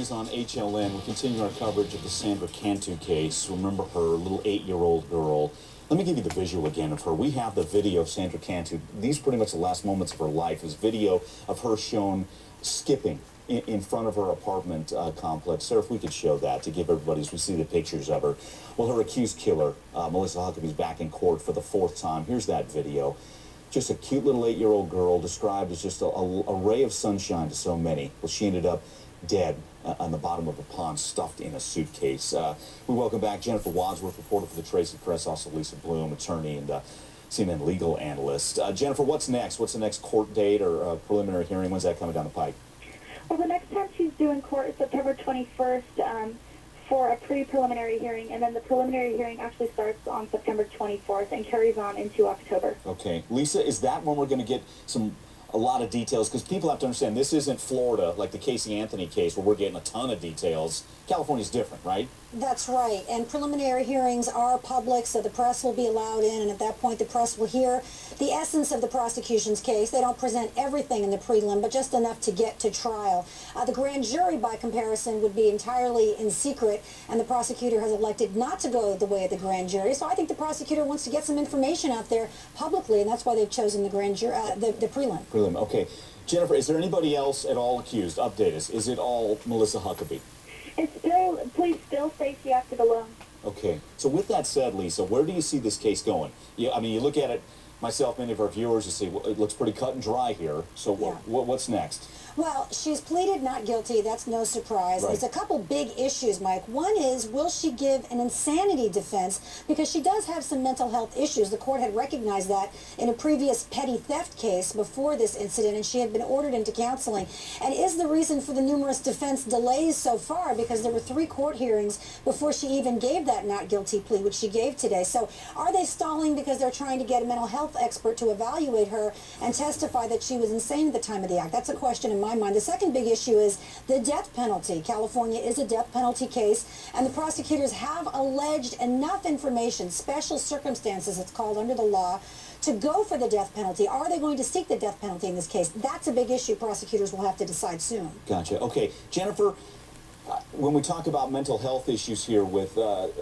is on HLN. We continue our coverage of the Sandra Cantu case. Remember her little 8-year-old girl. Let me give you the visual again of her. We have the video of Sandra Cantu. These are pretty much the last moments of her life. This video of her shown skipping in front of her apartment complex. Sir, if we could show that to give everybody, as we see the pictures of her. Well, her accused killer, Melissa Huckabee, is back in court for the 4th time. Here's that video. Just a cute little 8-year-old girl described as just a ray of sunshine to so many. Well, she ended up dead on the bottom of a pond, stuffed in a suitcase. We welcome back Jennifer Wadsworth, reporter for the Tracy Press, also Lisa Bloom, attorney and CNN legal analyst. Jennifer, what's next? What's the next court date or preliminary hearing? When's that coming down the pike? Well, the next time she's due in court is September 21st for a pre-preliminary hearing, and then the preliminary hearing actually starts on September 24th and carries on into October. Okay. Lisa, is that when we're going to get a lot of details? Because people have to understand this isn't Florida, like the Casey Anthony case, where we're getting a ton of details. California's different, right? That's right, and preliminary hearings are public, so the press will be allowed in, and at that point the press will hear the essence of the prosecution's case. They don't present everything in the prelim, but just enough to get to trial. The grand jury, by comparison, would be entirely in secret, and the prosecutor has elected not to go the way of the grand jury, so I think the prosecutor wants to get some information out there publicly, and that's why they've chosen the grand jury, the prelim. Prelim, okay. Jennifer, is there anybody else at all accused? Update us. Is it all Melissa Huckabee? Police still say she acted alone. Okay. So with that said, Lisa, where do you see this case going? I mean, you look at it, myself, many of our viewers, you see, well, it looks pretty cut and dry here. So Yeah. what's next? Well, she's pleaded not guilty. That's no surprise. Right. There's a couple big issues, Mike. One is, will she give an insanity defense? Because she does have some mental health issues. The court had recognized that in a previous petty theft case before this incident, and she had been ordered into counseling. And is the reason for the numerous defense delays so far because there were 3 court hearings before she even gave that not guilty plea, which she gave today. So are they stalling because they're trying to get a mental health expert to evaluate her and testify that she was insane at the time of the act? That's a question in my mind. The second big issue is the death penalty. California is a death penalty case, and the prosecutors have alleged enough information, special circumstances it's called under the law, to go for the death penalty. Are they going to seek the death penalty in this case? That's a big issue prosecutors will have to decide soon. Gotcha. Okay. Jennifer, when we talk about mental health issues here with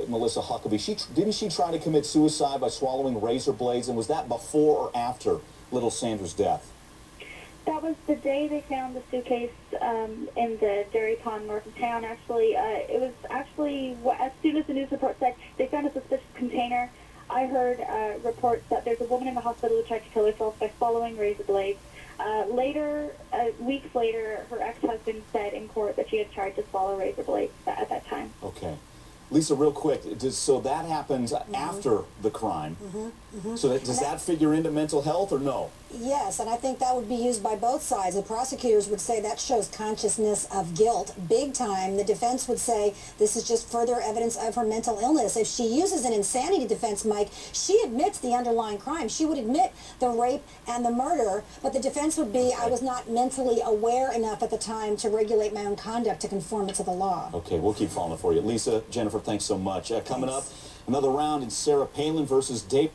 Melissa Huckabee, didn't she try to commit suicide by swallowing razor blades, and was that before or after little Sandra's death? That was the day they found the suitcase in the dairy pond north of town, actually. It was actually, as soon as the news report said, they found a suspicious container. I heard reports that there's a woman in the hospital who tried to kill herself by swallowing razor blades. Weeks later, her ex-husband said in court that she had tried to swallow razor blades at that time. Okay. Lisa, real quick, so that happens after the crime. So does that figure into mental health or no? Yes, and I think that would be used by both sides. The prosecutors would say that shows consciousness of guilt, big time. The defense would say this is just further evidence of her mental illness. If she uses an insanity defense, Mike, she admits the underlying crime. She would admit the rape and the murder, but the defense would be, I was not mentally aware enough at the time to regulate my own conduct to conform it to the law. Okay, we'll keep following it for you. Lisa, Jennifer, thanks so much. Coming up, another round in Sarah Palin versus Dave.